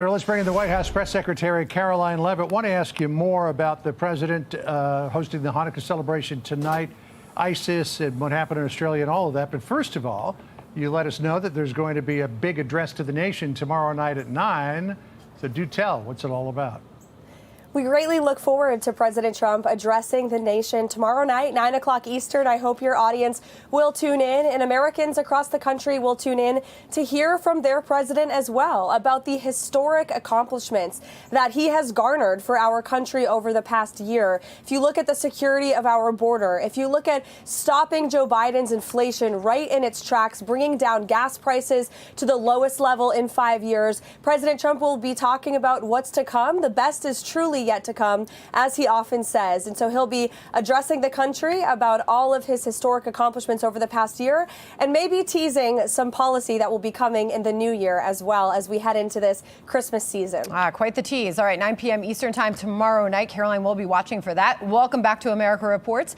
Well, let's bring in the White House Press Secretary Caroline Leavitt. I want to ask you more about the president hosting the Hanukkah celebration tonight, ISIS and what happened in Australia and all of that. But first of all, you let us know that there's going to be a big address to the nation tomorrow night at 9. So do tell, what's it all about? We greatly look forward to President Trump addressing the nation tomorrow night, 9 o'clock Eastern. I hope your audience will tune in, and Americans across the country will tune in to hear from their president as well about the historic accomplishments that he has garnered for our country over the past year. If you look at the security of our border, if you look at stopping Joe Biden's inflation right in its tracks, bringing down gas prices to the lowest level in 5 years, President Trump will be talking about what's to come. The best is truly yet to come, as he often says. And so he'll be addressing the country about all of his historic accomplishments over the past year, and maybe teasing some policy that will be coming in the new year as well as we head into this Christmas season. Quite the tease. All right, 9 p.m. Eastern time tomorrow night. Caroline will be watching for that. Welcome back to America Reports.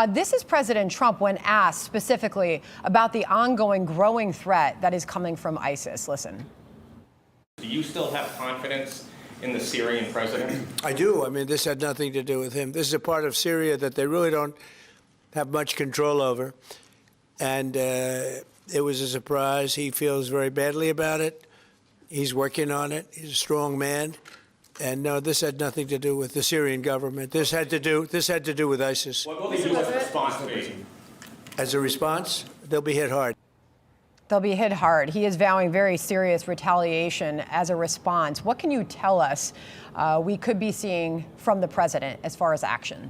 This is President Trump when asked specifically about the ongoing growing threat that is coming from ISIS. Listen. Do you still have confidence in the Syrian president? I do. I mean, this had nothing to do with him. This is a part of Syria that they really don't have much control over. And it was a surprise. He feels very badly about it. He's working on it. He's a strong man. And no, this had nothing to do with the Syrian government. This had to do with ISIS. What will the U.S. response be? As a response, they'll be hit hard. They'll be hit hard. He is vowing very serious retaliation as a response. What can you tell us we could be seeing from the president as far as action?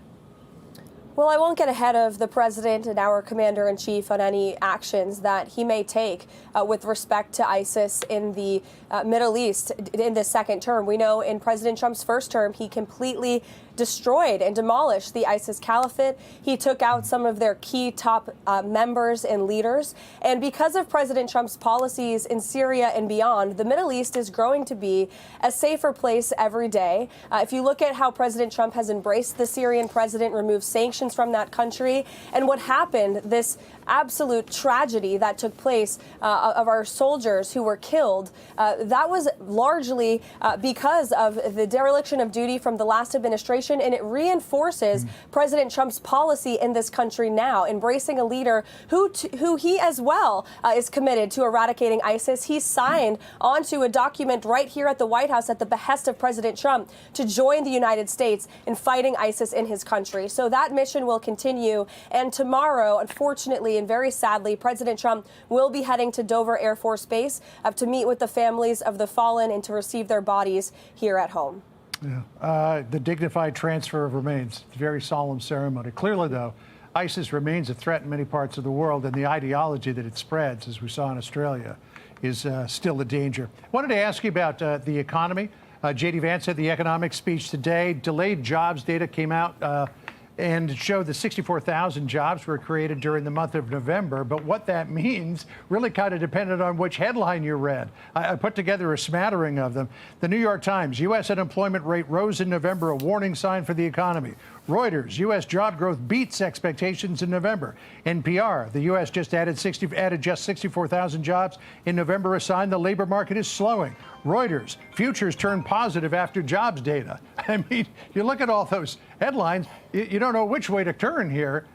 Well, I won't get ahead of the president and our commander-in-chief on any actions that he may take with respect to ISIS in the Middle East in this second term. We know in President Trump's first term, he completely destroyed and demolished the ISIS caliphate. He took out some of their key top members and leaders. And because of President Trump's policies in Syria and beyond, the Middle East is growing to be a safer place every day. If you look at how President Trump has embraced the Syrian president, removed sanctions from that country, and what happened, this absolute tragedy that took place of our soldiers who were killed, that was largely because of the dereliction of duty from the last administration, and it reinforces President Trump's policy in this country now, embracing a leader who he as well is committed to eradicating ISIS. He signed onto a document right here at the White House at the behest of President Trump to join the United States in fighting ISIS in his country. So that mission will continue, and tomorrow, unfortunately and very sadly, President Trump will be heading to Dover Air Force Base to meet with the families of the fallen and to receive their bodies here at home. Yeah. The dignified transfer of remains, it's a very solemn ceremony. Clearly, though, ISIS remains a threat in many parts of the world, and the ideology that it spreads, as we saw in Australia, is still a danger. I wanted to ask you about the economy. J.D. Vance had the economic speech today. Delayed jobs data came out and showed that 64,000 jobs were created during the month of November. But what that means really kind of depended on which headline you read. I put together a smattering of them. The New York Times, U.S. unemployment rate rose in November, a warning sign for the economy. Reuters, U.S. job growth beats expectations in November. NPR, the U.S. just added 64,000 jobs in November, a sign the labor market is slowing. Reuters, futures turn positive after jobs data. I mean, you look at all those headlines, you don't know which way to turn here.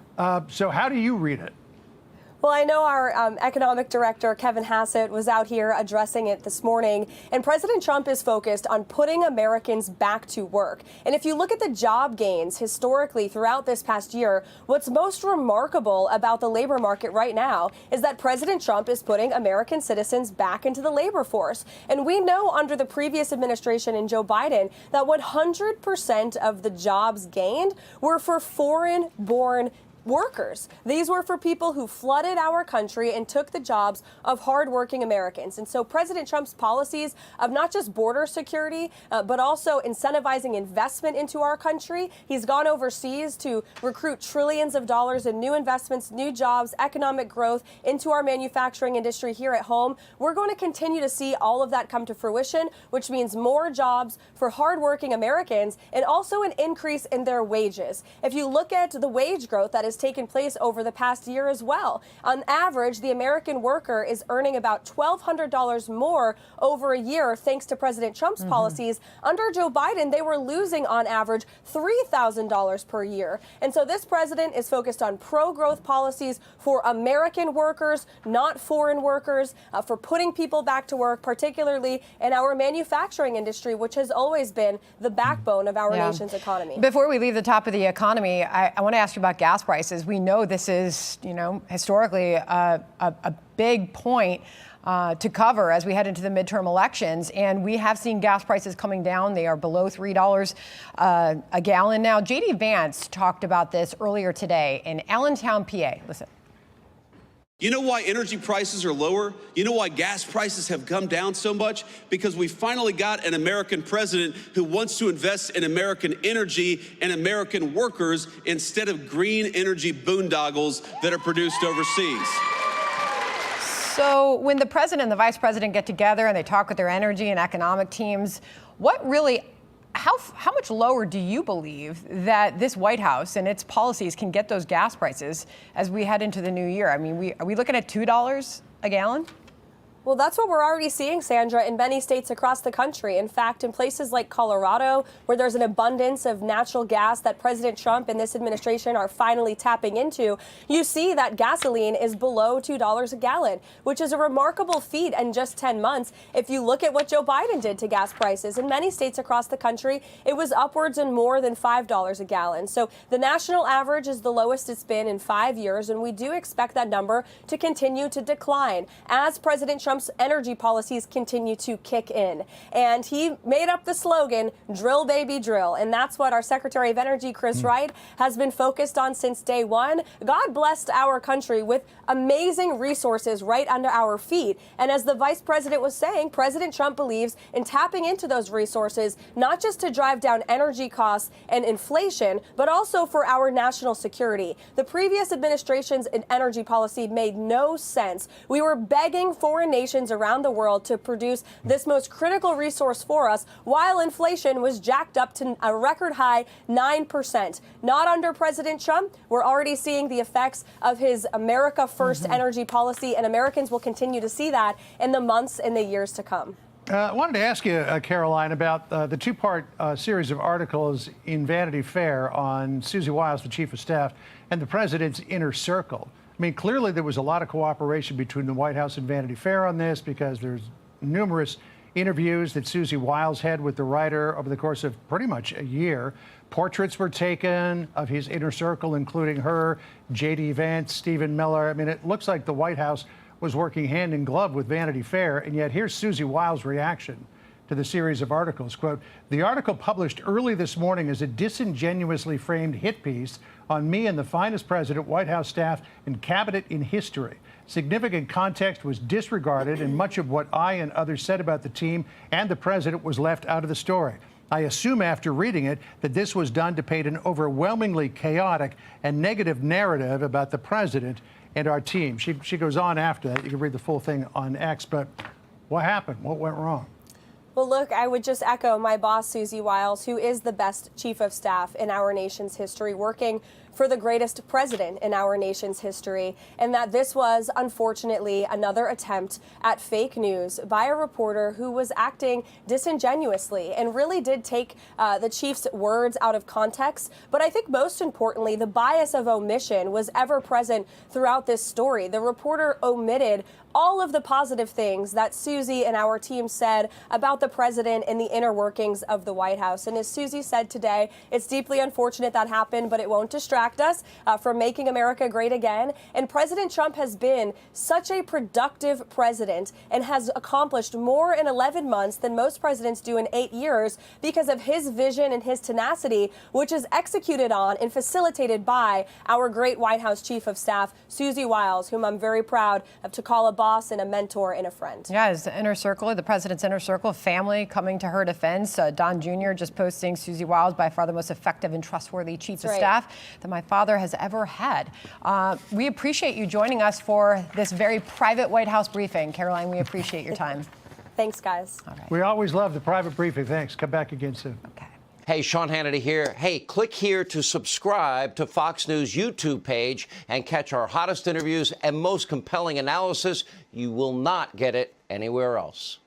So how do you read it? Well, I know our economic director, Kevin Hassett, was out here addressing it this morning, and President Trump is focused on putting Americans back to work. And if you look at the job gains historically throughout this past year, what's most remarkable about the labor market right now is that President Trump is putting American citizens back into the labor force. And we know under the previous administration and Joe Biden that 100% of the jobs gained were for foreign-born workers. These were for people who flooded our country and took the jobs of hardworking Americans. And so President Trump's policies of not just border security, but also incentivizing investment into our country. He's gone overseas to recruit trillions of dollars in new investments, new jobs, economic growth into our manufacturing industry here at home. We're going to continue to see all of that come to fruition, which means more jobs for hardworking Americans and also an increase in their wages. If you look at the wage growth that is has taken place over the past year as well. On average, the American worker is earning about $1,200 more over a year thanks to President Trump's policies. Under Joe Biden, they were losing on average $3,000 per year. And so this president is focused on pro-growth policies for American workers, not foreign workers, for putting people back to work, particularly in our manufacturing industry, which has always been the backbone of our nation's economy. Before we leave the top of the economy, I want to ask you about gas prices. We know this is, historically a big point to cover as we head into the midterm elections. And we have seen gas prices coming down. They are below $3 a gallon now. J.D. Vance talked about this earlier today in Allentown, PA. Listen. You know why energy prices are lower? You know why gas prices have come down so much? Because we finally got an American president who wants to invest in American energy and American workers instead of green energy boondoggles that are produced overseas. So when the president and the vice president get together and they talk with their energy and economic teams, how much lower do you believe that this White House and its policies can get those gas prices as we head into the new year? I mean, are we looking at $2 a gallon? Well, that's what we're already seeing, Sandra, in many states across the country. In fact, in places like Colorado, where there's an abundance of natural gas that President Trump and this administration are finally tapping into, you see that gasoline is below $2 a gallon, which is a remarkable feat in just 10 months. If you look at what Joe Biden did to gas prices, in many states across the country, it was upwards and more than $5 a gallon. So the national average is the lowest it's been in 5 years, and we do expect that number to continue to decline as President Trump's energy policies continue to kick in. And he made up the slogan, drill, baby, drill. And that's what our Secretary of Energy, Chris Wright, has been focused on since day one. God blessed our country with amazing resources right under our feet. And as the vice president was saying, President Trump believes in tapping into those resources, not just to drive down energy costs and inflation, but also for our national security. The previous administration's energy policy made no sense. We were begging foreign nations around the world to produce this most critical resource for us, while inflation was jacked up to a record high 9%. Not under President Trump. We're already seeing the effects of his America First energy policy, and Americans will continue to see that in the months and the years to come. I wanted to ask you, Caroline, about the two-part series of articles in Vanity Fair on Susie Wiles, the chief of staff, and the president's inner circle. I mean, clearly there was a lot of cooperation between the White House and Vanity Fair on this, because there's numerous interviews that Susie Wiles had with the writer over the course of pretty much a year. Portraits were taken of his inner circle, including her, J.D. Vance, Stephen Miller. I mean, it looks like the White House was working hand in glove with Vanity Fair, and yet here's Susie Wiles' reaction to the series of articles. Quote, "The article published early this morning is a disingenuously framed hit piece on me and the finest president, White House staff, and cabinet in history. Significant context was disregarded, and much of what I and others said about the team and the president was left out of the story. I assume after reading it that this was done to paint an overwhelmingly chaotic and negative narrative about the president and our team." She goes on after that. You can read the full thing on X, but what happened? What went wrong? Well, look, I would just echo my boss, Susie Wiles, who is the best chief of staff in our nation's history, working for the greatest president in our nation's history, and that this was, unfortunately, another attempt at fake news by a reporter who was acting disingenuously and really did take the chief's words out of context. But I think most importantly, the bias of omission was ever present throughout this story. The reporter omitted all of the positive things that Susie and our team said about the president and the inner workings of the White House. And as Susie said today, it's deeply unfortunate that happened, but it won't distract us from making America great again. And President Trump has been such a productive president and has accomplished more in 11 months than most presidents do in 8 years because of his vision and his tenacity, which is executed on and facilitated by our great White House chief of staff, Susie Wiles, whom I'm very proud to call a boss and a mentor and a friend. Yeah, his inner circle, the president's inner circle, family coming to her defense. Don Jr. just posting Susie Wiles, by far the most effective and trustworthy chief of staff that my father has ever had. We appreciate you joining us for this very private White House briefing. Caroline, we appreciate your time. Thanks, guys. All right. We always love the private briefing. Thanks. Come back again soon. Okay. Hey, Sean Hannity here. Hey, click here to subscribe to Fox News YouTube page and catch our hottest interviews and most compelling analysis. You will not get it anywhere else.